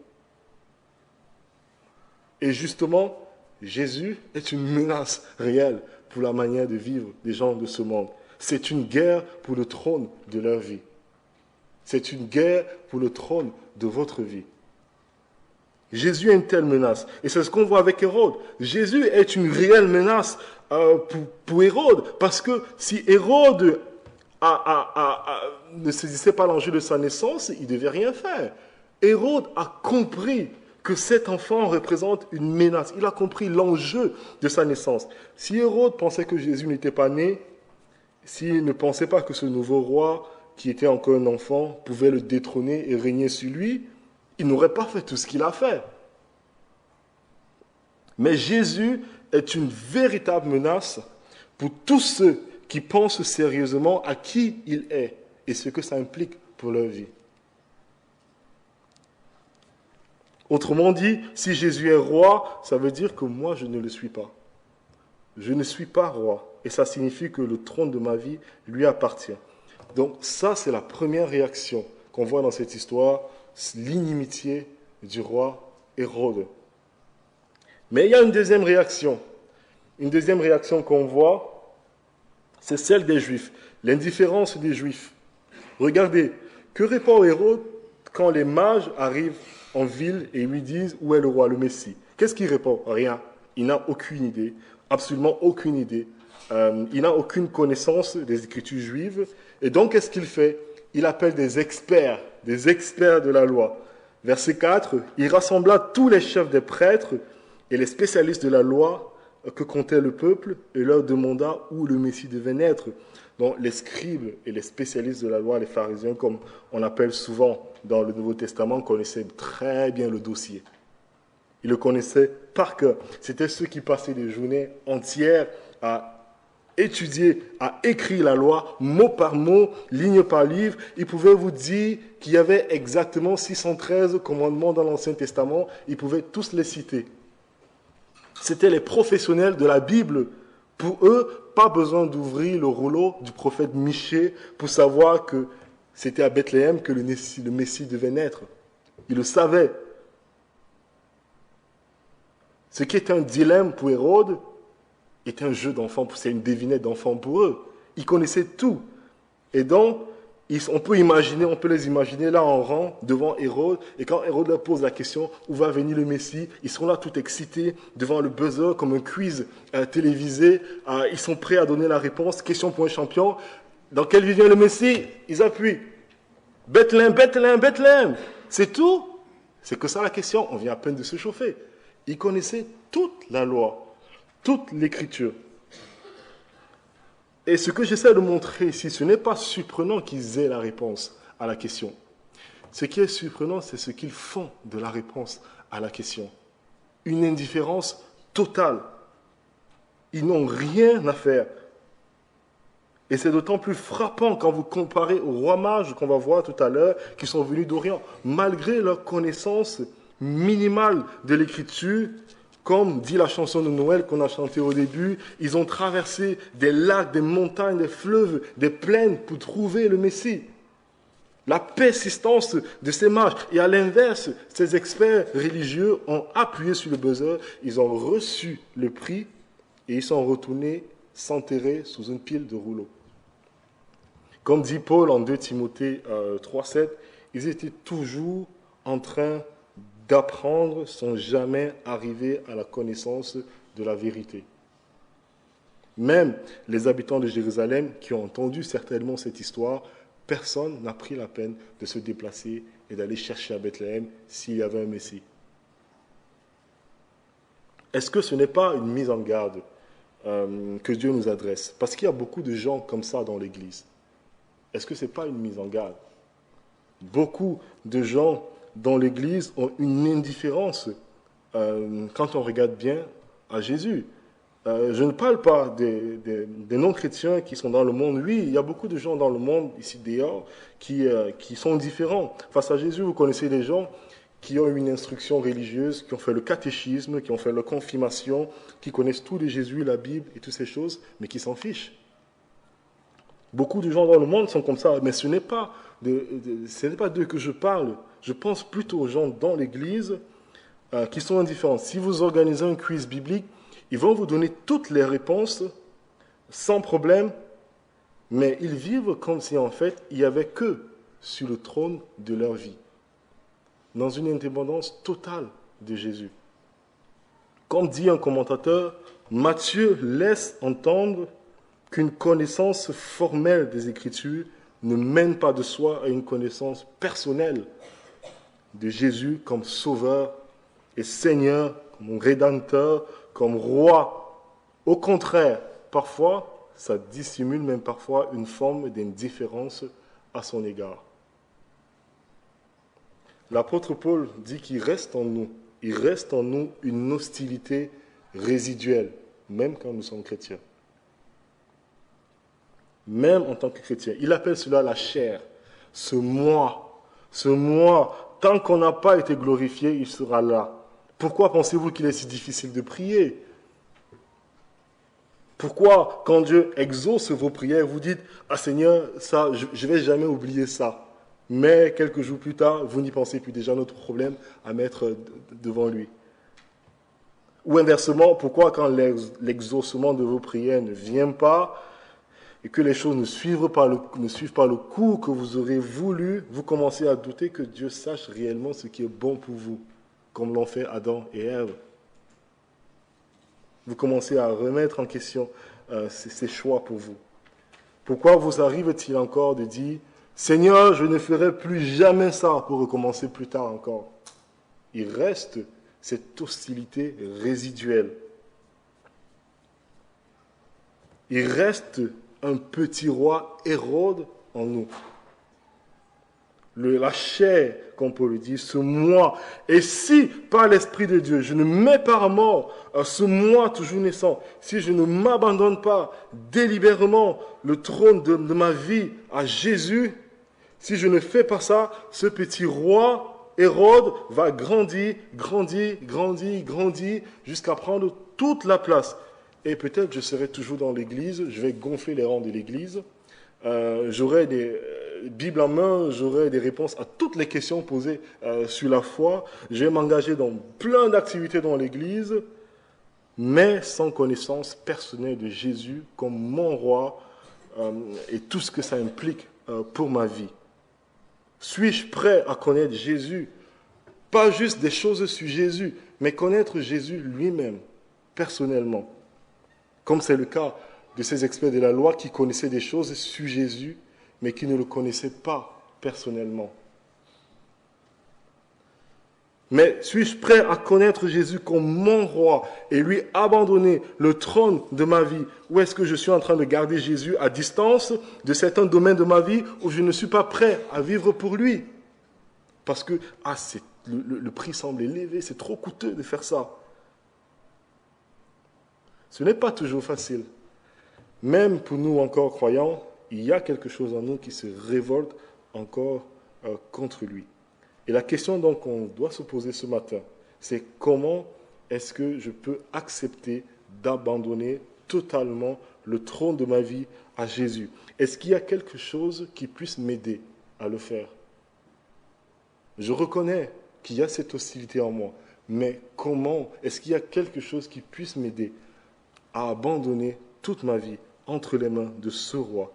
Et justement, Jésus est une menace réelle pour la manière de vivre des gens de ce monde. C'est une guerre pour le trône de leur vie. C'est une guerre pour le trône de votre vie. Jésus est une telle menace. Et c'est ce qu'on voit avec Hérode. Jésus est une réelle menace pour Hérode. Parce que si Hérode ne saisissait pas l'enjeu de sa naissance, il ne devait rien faire. Hérode a compris que cet enfant représente une menace. Il a compris l'enjeu de sa naissance. Si Hérode pensait que Jésus n'était pas né, s'il ne pensait pas que ce nouveau roi, qui était encore un enfant, pouvait le détrôner et régner sur lui, il n'aurait pas fait tout ce qu'il a fait. Mais Jésus est une véritable menace pour tous ceux qui pensent sérieusement à qui il est et ce que ça implique pour leur vie. Autrement dit, si Jésus est roi, ça veut dire que moi, je ne le suis pas. Je ne suis pas roi. Et ça signifie que le trône de ma vie lui appartient. Donc ça, c'est la première réaction qu'on voit dans cette histoire, l'inimitié du roi Hérode. Mais il y a une deuxième réaction. Une deuxième réaction qu'on voit, c'est celle des Juifs, l'indifférence des Juifs. Regardez, que répond Hérode quand les mages arrivent en ville et lui disent où est le roi, le Messie? Qu'est-ce qu'il répond? Rien. Il n'a aucune idée, absolument aucune idée. Il n'a aucune connaissance des Écritures juives. Et donc, qu'est-ce qu'il fait? Il appelle des experts de la loi. Verset 4, il rassembla tous les chefs des prêtres et les spécialistes de la loi que comptait le peuple et leur demanda où le Messie devait naître. Donc, les scribes et les spécialistes de la loi, les pharisiens, comme on appelle souvent dans le Nouveau Testament, connaissaient très bien le dossier. Ils le connaissaient par cœur. C'était ceux qui passaient des journées entières à étudier, à écrire la loi, mot par mot, ligne par livre. Ils pouvaient vous dire qu'il y avait exactement 613 commandements dans l'Ancien Testament. Ils pouvaient tous les citer. C'était les professionnels de la Bible. Pour eux, pas besoin d'ouvrir le rouleau du prophète Michée pour savoir que c'était à Bethléem que le Messie devait naître. Ils le savaient. Ce qui est un dilemme pour Hérode est un jeu d'enfant, c'est une devinette d'enfant pour eux. Ils connaissaient tout. Et donc, on peut les imaginer là en rang devant Hérode. Et quand Hérode leur pose la question, où va venir le Messie, ils sont là tout excités devant le buzzer comme un quiz télévisé. Ils sont prêts à donner la réponse. Question pour un champion. Dans quelle ville vient le Messie? Ils appuient. Bethléem, Bethléem, Bethléem. C'est tout? C'est que ça la question. On vient à peine de se chauffer. Ils connaissaient toute la loi, toute l'écriture. Et ce que j'essaie de montrer ici, ce n'est pas surprenant qu'ils aient la réponse à la question. Ce qui est surprenant, c'est ce qu'ils font de la réponse à la question. Une indifférence totale. Ils n'ont rien à faire. Et c'est d'autant plus frappant quand vous comparez aux rois mages qu'on va voir tout à l'heure, qui sont venus d'Orient. Malgré leur connaissance minimale de l'Écriture. Comme dit la chanson de Noël qu'on a chantée au début, ils ont traversé des lacs, des montagnes, des fleuves, des plaines pour trouver le Messie. La persistance de ces marches. Et à l'inverse, ces experts religieux ont appuyé sur le buzzer, ils ont reçu le prix et ils sont retournés s'enterrer sous une pile de rouleaux. Comme dit Paul en 2 Timothée 3,7, ils étaient toujours en train d'apprendre sans jamais arriver à la connaissance de la vérité. Même les habitants de Jérusalem qui ont entendu certainement cette histoire, personne n'a pris la peine de se déplacer et d'aller chercher à Bethléem s'il y avait un Messie. Est-ce que ce n'est pas une mise en garde que Dieu nous adresse? Parce qu'il y a beaucoup de gens comme ça dans l'Église. Est-ce que ce n'est pas une mise en garde? Beaucoup de gens dans l'Église ont une indifférence quand on regarde bien à Jésus. Je ne parle pas des non-chrétiens qui sont dans le monde. Oui, il y a beaucoup de gens dans le monde, ici dehors, qui sont différents. Face à Jésus, vous connaissez des gens qui ont une instruction religieuse, qui ont fait le catéchisme, qui ont fait la confirmation, qui connaissent tout de Jésus, la Bible et toutes ces choses, mais qui s'en fichent. Beaucoup de gens dans le monde sont comme ça, mais ce n'est pas d'eux que je parle. Je pense plutôt aux gens dans l'Église qui sont indifférents. Si vous organisez un quiz biblique, ils vont vous donner toutes les réponses sans problème, mais ils vivent comme si en fait il n'y avait qu'eux sur le trône de leur vie, dans une indépendance totale de Jésus. Comme dit un commentateur, Matthieu laisse entendre qu'une connaissance formelle des Écritures ne mène pas de soi à une connaissance personnelle de Jésus comme Sauveur et Seigneur, comme Rédempteur, comme Roi. Au contraire, parfois, ça dissimule même parfois une forme d'indifférence à son égard. L'apôtre Paul dit qu'il reste en nous une hostilité résiduelle, même quand nous sommes chrétiens. Même en tant que chrétien. Il appelle cela la chair. Ce moi, tant qu'on n'a pas été glorifié, il sera là. Pourquoi pensez-vous qu'il est si difficile de prier? Pourquoi, quand Dieu exauce vos prières, vous dites « Ah Seigneur, ça, je ne vais jamais oublier ça ». Mais quelques jours plus tard, vous n'y pensez plus, déjà notre problème à mettre devant lui. Ou inversement, pourquoi quand l'exaucement de vos prières ne vient pas et que les choses ne suivent pas le cours que vous aurez voulu, vous commencez à douter que Dieu sache réellement ce qui est bon pour vous, comme l'ont fait Adam et Ève. Vous commencez à remettre en question ces choix pour vous. Pourquoi vous arrive-t-il encore de dire « Seigneur, je ne ferai plus jamais ça pour recommencer plus tard encore ». Il reste cette hostilité résiduelle. Il reste un petit roi Hérode en nous. La chair, comme Paul le dit, ce moi. Et si, par l'Esprit de Dieu, je ne mets pas à mort ce moi toujours naissant, si je ne m'abandonne pas délibérément le trône de ma vie à Jésus, si je ne fais pas ça, ce petit roi Hérode va grandir, jusqu'à prendre toute la place. Et peut-être je serai toujours dans l'église, je vais gonfler les rangs de l'église, j'aurai des Bibles en main, j'aurai des réponses à toutes les questions posées sur la foi, je vais m'engager dans plein d'activités dans l'église, mais sans connaissance personnelle de Jésus comme mon roi et tout ce que ça implique pour ma vie. Suis-je prêt à connaître Jésus? Pas juste des choses sur Jésus, mais connaître Jésus lui-même, personnellement. Comme c'est le cas de ces experts de la loi qui connaissaient des choses sur Jésus, mais qui ne le connaissaient pas personnellement. Mais suis-je prêt à connaître Jésus comme mon roi et lui abandonner le trône de ma vie? Ou est-ce que je suis en train de garder Jésus à distance de certains domaines de ma vie où je ne suis pas prêt à vivre pour lui? Parce que le prix semble élevé, c'est trop coûteux de faire ça. Ce n'est pas toujours facile. Même pour nous encore croyants, il y a quelque chose en nous qui se révolte encore contre lui. Et la question donc qu'on doit se poser ce matin, c'est comment est-ce que je peux accepter d'abandonner totalement le trône de ma vie à Jésus? Est-ce qu'il y a quelque chose qui puisse m'aider à le faire? Je reconnais qu'il y a cette hostilité en moi, mais comment est-ce qu'il y a quelque chose qui puisse m'aider à abandonner toute ma vie entre les mains de ce roi?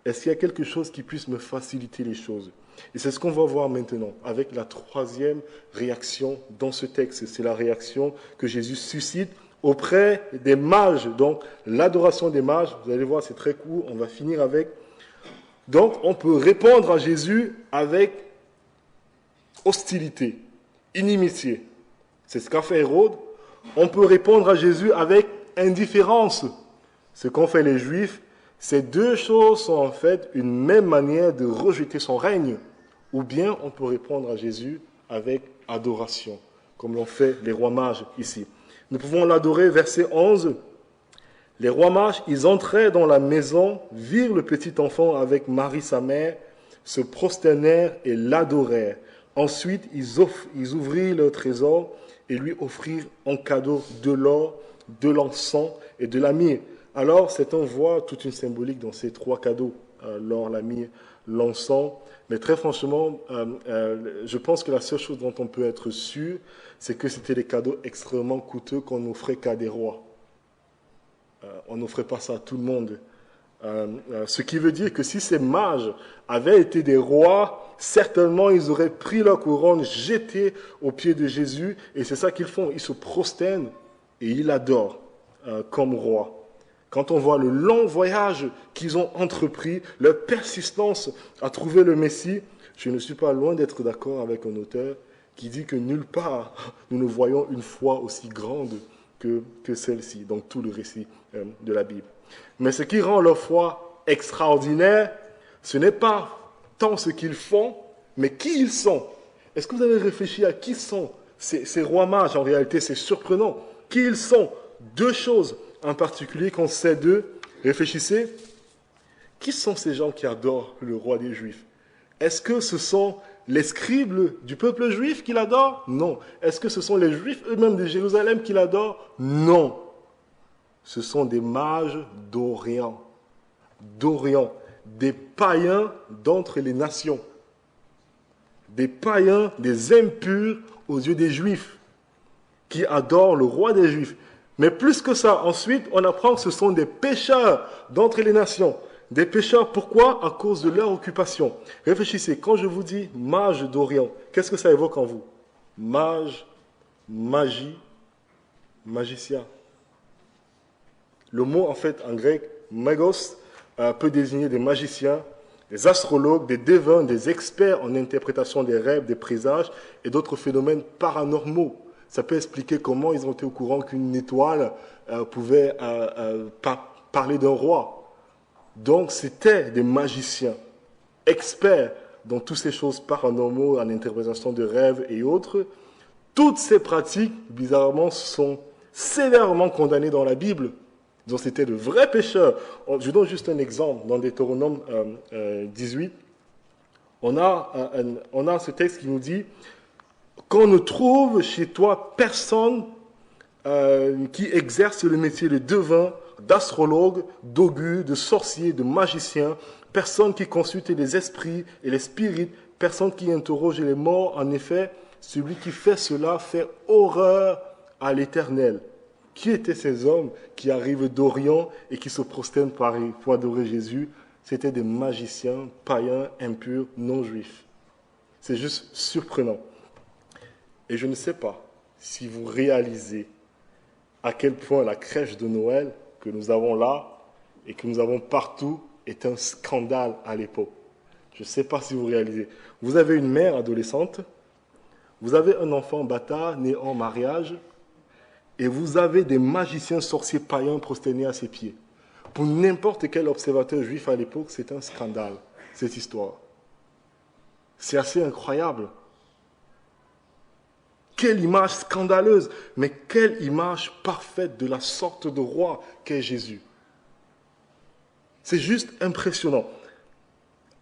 Est-ce qu'il y a quelque chose qui puisse me faciliter les choses? Et c'est ce qu'on va voir maintenant avec la troisième réaction dans ce texte. C'est la réaction que Jésus suscite auprès des mages. Donc, l'adoration des mages, vous allez voir, c'est très court, on va finir avec. Donc, on peut répondre à Jésus avec hostilité, inimitié. C'est ce qu'a fait Hérode. On peut répondre à Jésus avec indifférence. Ce qu'ont fait les Juifs. Ces deux choses sont en fait une même manière de rejeter son règne. Ou bien on peut répondre à Jésus avec adoration, comme l'ont fait les rois mages ici. Nous pouvons l'adorer, verset 11. Les rois mages, ils entraient dans la maison, virent le petit enfant avec Marie sa mère, se prosternèrent et l'adorèrent. Ensuite, ils ouvrirent leur trésor et lui offrirent en cadeau de l'or, de l'encens et de la myrrhe. Alors, on voit toute une symbolique dans ces trois cadeaux, l'or, la myrrhe, l'encens. Mais très franchement, je pense que la seule chose dont on peut être sûr, c'est que c'était des cadeaux extrêmement coûteux qu'on n'offrait qu'à des rois. On n'offrait pas ça à tout le monde. Ce qui veut dire que si ces mages avaient été des rois, certainement ils auraient pris leur couronne, jeté aux pieds de Jésus, et c'est ça qu'ils font. Ils se prosternent et ils l'adorent comme roi. Quand on voit le long voyage qu'ils ont entrepris, leur persistance à trouver le Messie, je ne suis pas loin d'être d'accord avec un auteur qui dit que nulle part nous ne voyons une foi aussi grande que celle-ci, donc tout le récit de la Bible. Mais ce qui rend leur foi extraordinaire, ce n'est pas tant ce qu'ils font, mais qui ils sont. Est-ce que vous avez réfléchi à qui sont ces rois mages? En réalité, c'est surprenant. Qui ils sont? Deux choses en particulier qu'on sait d'eux. Réfléchissez. Qui sont ces gens qui adorent le roi des Juifs? Est-ce que ce sont les scribes du peuple juif qui l'adorent? Non. Est-ce que ce sont les Juifs eux-mêmes de Jérusalem qui l'adorent? Non. Ce sont des mages d'Orient. D'Orient. Des païens d'entre les nations. Des païens, des impurs aux yeux des Juifs, qui adorent le roi des Juifs. Mais plus que ça, ensuite, on apprend que ce sont des pécheurs d'entre les nations. Des pécheurs, pourquoi? À cause de leur occupation. Réfléchissez, quand je vous dis mage d'Orient, qu'est-ce que ça évoque en vous? Mage, magie, magicien. Le mot, en fait, en grec, magos, peut désigner des magiciens, des astrologues, des devins, des experts en interprétation des rêves, des présages et d'autres phénomènes paranormaux. Ça peut expliquer comment ils ont été au courant qu'une étoile pouvait parler d'un roi. Donc, c'était des magiciens, experts dans toutes ces choses paranormaux, en interprétation de rêves et autres. Toutes ces pratiques, bizarrement, sont sévèrement condamnées dans la Bible. Donc, c'était de vrais pécheurs. Je donne juste un exemple. Dans Deutéronome 18, on a ce texte qui nous dit qu'on ne trouve chez toi personne qui exerce le métier de devin, d'astrologue, d'augure, de sorcier, de magicien, personne qui consulte les esprits et les spirites, personne qui interroge les morts. En effet, celui qui fait cela fait horreur à l'Éternel. Qui étaient ces hommes qui arrivent d'Orient et qui se prosternent pour adorer Jésus? C'étaient des magiciens, païens, impurs, non-juifs. C'est juste surprenant. Et je ne sais pas si vous réalisez à quel point la crèche de Noël que nous avons là et que nous avons partout est un scandale à l'époque. Je ne sais pas si vous réalisez. Vous avez une mère adolescente, vous avez un enfant bâtard né en mariage, et vous avez des magiciens sorciers païens prosternés à ses pieds. Pour n'importe quel observateur juif à l'époque, c'est un scandale, cette histoire. C'est assez incroyable. Quelle image scandaleuse, mais quelle image parfaite de la sorte de roi qu'est Jésus. C'est juste impressionnant.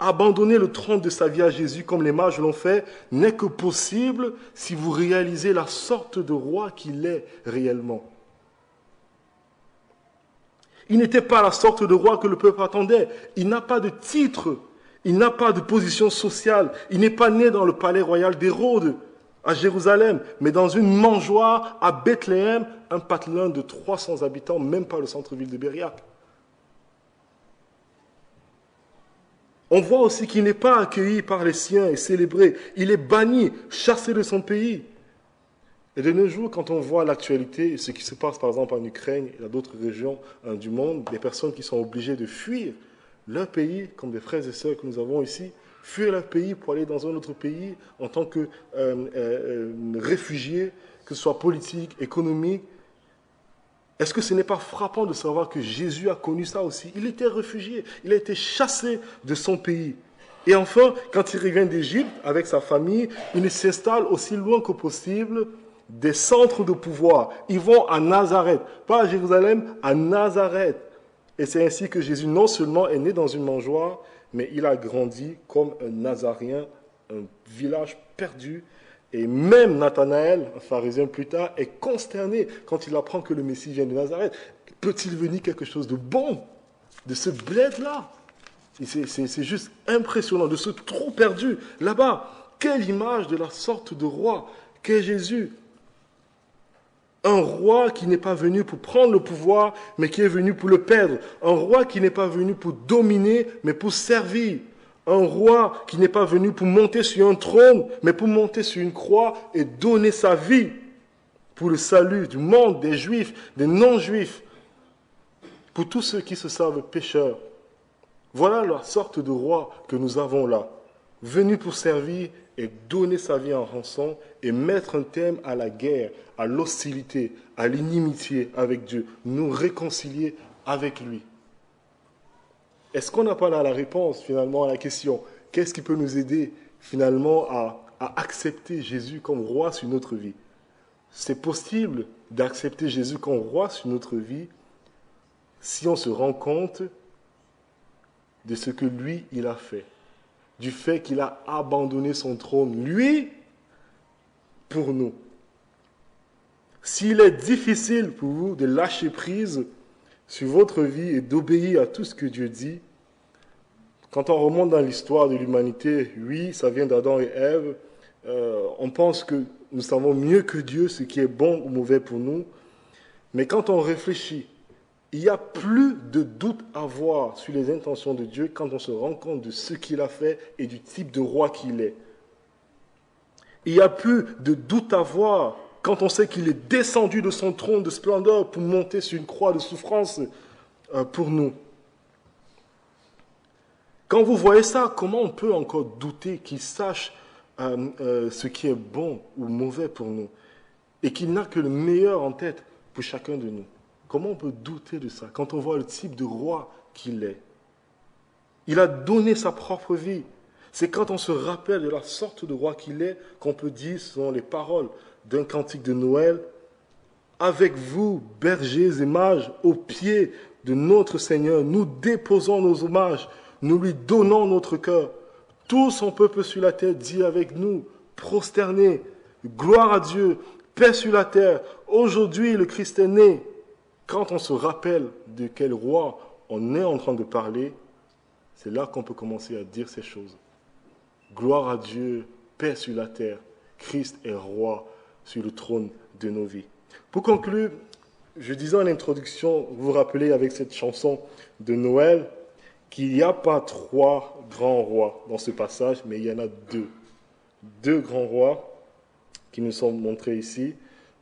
Abandonner le trône de sa vie à Jésus, comme les mages l'ont fait, n'est que possible si vous réalisez la sorte de roi qu'il est réellement. Il n'était pas la sorte de roi que le peuple attendait. Il n'a pas de titre, il n'a pas de position sociale, il n'est pas né dans le palais royal d'Hérode à Jérusalem, mais dans une mangeoire à Bethléem, un patelin de 300 habitants, même pas le centre-ville de Bériac. On voit aussi qu'il n'est pas accueilli par les siens et célébré. Il est banni, chassé de son pays. Et de nos jours, quand on voit l'actualité, ce qui se passe par exemple en Ukraine et dans d'autres régions du monde, des personnes qui sont obligées de fuir leur pays, comme des frères et sœurs que nous avons ici, fuir leur pays pour aller dans un autre pays en tant que réfugiés, que ce soit politique, économique. Est-ce que ce n'est pas frappant de savoir que Jésus a connu ça aussi? Il était réfugié, il a été chassé de son pays. Et enfin, quand il revient d'Égypte avec sa famille, il s'installe aussi loin que possible des centres de pouvoir. Ils vont à Nazareth, pas à Jérusalem, à Nazareth. Et c'est ainsi que Jésus non seulement est né dans une mangeoire, mais il a grandi comme un Nazaréen, un village perdu. Et même Nathanaël, un pharisien plus tard, est consterné quand il apprend que le Messie vient de Nazareth. Peut-il venir quelque chose de bon de ce bled-là? C'est juste impressionnant, de ce trou perdu là-bas. Quelle image de la sorte de roi qu'est Jésus. Un roi qui n'est pas venu pour prendre le pouvoir, mais qui est venu pour le perdre. Un roi qui n'est pas venu pour dominer, mais pour servir. Un roi qui n'est pas venu pour monter sur un trône, mais pour monter sur une croix et donner sa vie pour le salut du monde, des juifs, des non-juifs, pour tous ceux qui se savent pécheurs. Voilà la sorte de roi que nous avons là, venu pour servir et donner sa vie en rançon et mettre un terme à la guerre, à l'hostilité, à l'inimitié avec Dieu, nous réconcilier avec lui. Est-ce qu'on n'a pas là la réponse finalement à la question? Qu'est-ce qui peut nous aider finalement à accepter Jésus comme roi sur notre vie? C'est possible d'accepter Jésus comme roi sur notre vie si on se rend compte de ce que lui, il a fait. Du fait qu'il a abandonné son trône, lui, pour nous. S'il est difficile pour vous de lâcher prise sur votre vie et d'obéir à tout ce que Dieu dit, quand on remonte dans l'histoire de l'humanité, oui, ça vient d'Adam et Ève, on pense que nous savons mieux que Dieu ce qui est bon ou mauvais pour nous, mais quand on réfléchit, il n'y a plus de doute à avoir sur les intentions de Dieu quand on se rend compte de ce qu'il a fait et du type de roi qu'il est. Il n'y a plus de doute à avoir quand on sait qu'il est descendu de son trône de splendeur pour monter sur une croix de souffrance pour nous. Quand vous voyez ça, comment on peut encore douter qu'il sache ce qui est bon ou mauvais pour nous et qu'il n'a que le meilleur en tête pour chacun de nous? Comment on peut douter de ça quand on voit le type de roi qu'il est? Il a donné sa propre vie. C'est quand on se rappelle de la sorte de roi qu'il est qu'on peut dire, selon les paroles d'un cantique de Noël, « Avec vous, bergers et mages, au pied de notre Seigneur, nous déposons nos hommages, nous lui donnons notre cœur. Tout son peuple sur la terre dit avec nous, prosterné, gloire à Dieu, paix sur la terre. Aujourd'hui, le Christ est né. » Quand on se rappelle de quel roi on est en train de parler, c'est là qu'on peut commencer à dire ces choses. Gloire à Dieu, paix sur la terre, Christ est roi sur le trône de nos vies. Pour conclure, je disais en introduction, vous vous rappelez avec cette chanson de Noël, qu'il n'y a pas 3 grands rois dans ce passage, mais il y en a 2. 2 grands rois qui nous sont montrés ici.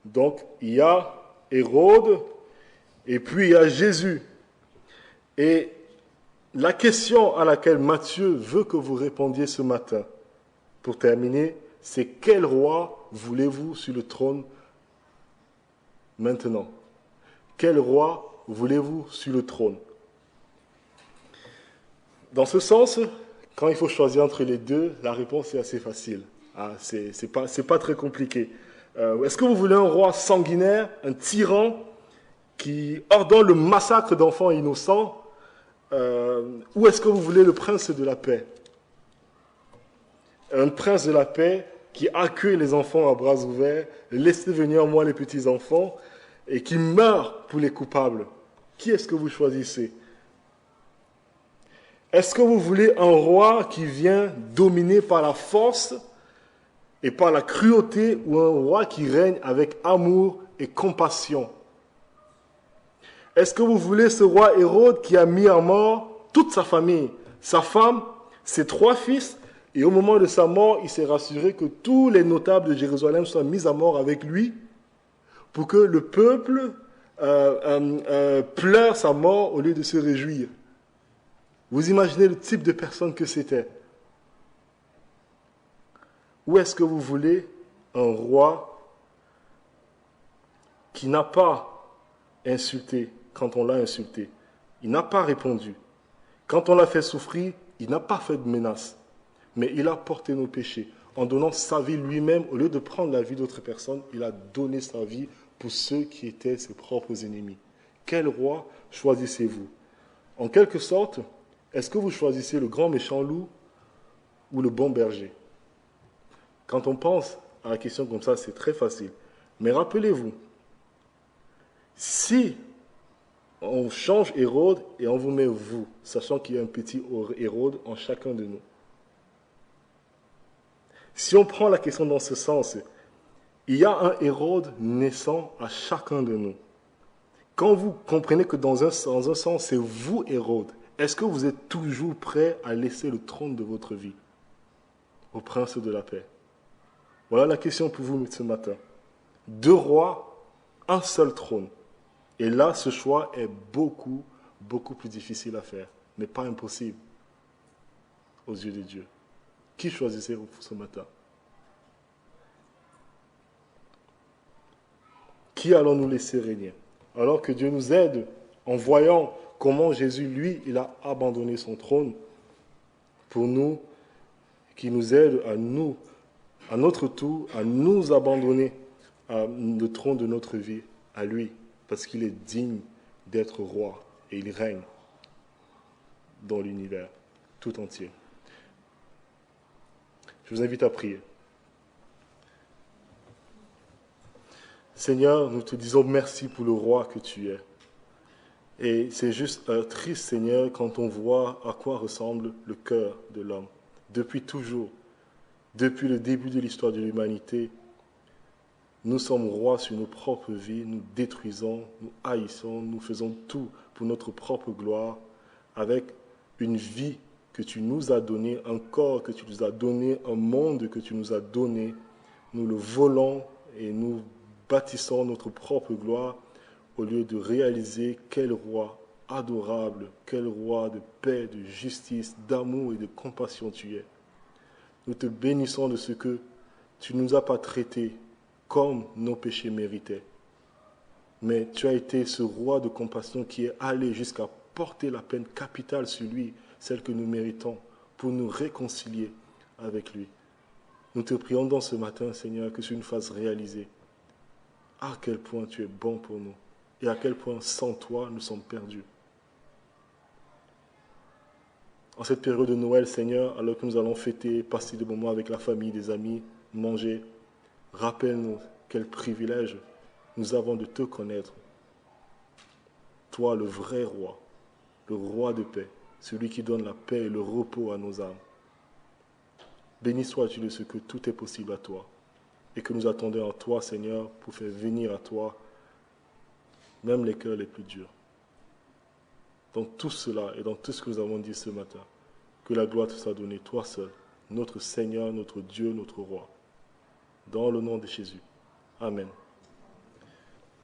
Donc, il y a Hérode, et puis il y a Jésus. Et la question à laquelle Matthieu veut que vous répondiez ce matin, pour terminer, c'est quel roi voulez-vous sur le trône maintenant? Quel roi voulez-vous sur le trône? Dans ce sens, quand il faut choisir entre les deux, la réponse est assez facile. C'est pas très compliqué. Est-ce que vous voulez un roi sanguinaire, un tyran, qui ordonne le massacre d'enfants innocents, ou est-ce que vous voulez le prince de la paix, un prince de la paix qui accueille les enfants à bras ouverts, laissez venir moi les petits-enfants, et qui meurt pour les coupables. Qui est-ce que vous choisissez? Est-ce que vous voulez un roi qui vient dominer par la force et par la cruauté, ou un roi qui règne avec amour et compassion? Est-ce que vous voulez ce roi Hérode qui a mis à mort toute sa famille, sa femme, ses 3 fils, et au moment de sa mort, il s'est rassuré que tous les notables de Jérusalem soient mis à mort avec lui, pour que le peuple pleure sa mort au lieu de se réjouir? Vous imaginez le type de personne que c'était? Ou est-ce que vous voulez un roi qui n'a pas insulté quand on l'a insulté? Il n'a pas répondu. Quand on l'a fait souffrir, il n'a pas fait de menace. Mais il a porté nos péchés. En donnant sa vie lui-même, au lieu de prendre la vie d'autres personnes, il a donné sa vie pour ceux qui étaient ses propres ennemis. Quel roi choisissez-vous? En quelque sorte, est-ce que vous choisissez le grand méchant loup ou le bon berger? Quand on pense à la question comme ça, c'est très facile. Mais rappelez-vous, si on change Hérode et on vous met vous, sachant qu'il y a un petit Hérode en chacun de nous. Si on prend la question dans ce sens, il y a un Hérode naissant à chacun de nous. Quand vous comprenez que dans un sens, c'est vous Hérode, est-ce que vous êtes toujours prêt à laisser le trône de votre vie au prince de la paix? Voilà la question pour vous ce matin. 2 rois, un seul trône. Et là, ce choix est beaucoup, beaucoup plus difficile à faire, mais pas impossible aux yeux de Dieu. Qui choisissez-vous ce matin? Qui allons-nous laisser régner? Alors que Dieu nous aide en voyant comment Jésus, lui, il a abandonné son trône pour nous, qui nous aide à nous, à notre tour, à nous abandonner le trône de notre vie à lui, parce qu'il est digne d'être roi et il règne dans l'univers tout entier. Je vous invite à prier. Seigneur, nous te disons merci pour le roi que tu es. Et c'est juste triste, Seigneur, quand on voit à quoi ressemble le cœur de l'homme. Depuis toujours, depuis le début de l'histoire de l'humanité, nous sommes rois sur nos propres vies, nous détruisons, nous haïssons, nous faisons tout pour notre propre gloire, avec une vie que tu nous as donnée, un corps que tu nous as donné, un monde que tu nous as donné. Nous le volons et nous bâtissons notre propre gloire au lieu de réaliser quel roi adorable, quel roi de paix, de justice, d'amour et de compassion tu es. Nous te bénissons de ce que tu ne nous as pas traités comme nos péchés méritaient. Mais tu as été ce roi de compassion qui est allé jusqu'à porter la peine capitale sur lui, celle que nous méritons, pour nous réconcilier avec lui. Nous te prions dans ce matin, Seigneur, que tu nous fasses réaliser à quel point tu es bon pour nous et à quel point sans toi nous sommes perdus. En cette période de Noël, Seigneur, alors que nous allons fêter, passer des moments avec la famille, des amis, manger, rappelle-nous quel privilège nous avons de te connaître. Toi, le vrai roi, le roi de paix, celui qui donne la paix et le repos à nos âmes. Béni sois-tu de ce que tout est possible à toi et que nous attendons à toi, Seigneur, pour faire venir à toi même les cœurs les plus durs. Dans tout cela et dans tout ce que nous avons dit ce matin, que la gloire te soit donnée, toi seul, notre Seigneur, notre Dieu, notre Roi. Dans le nom de Jésus. Amen.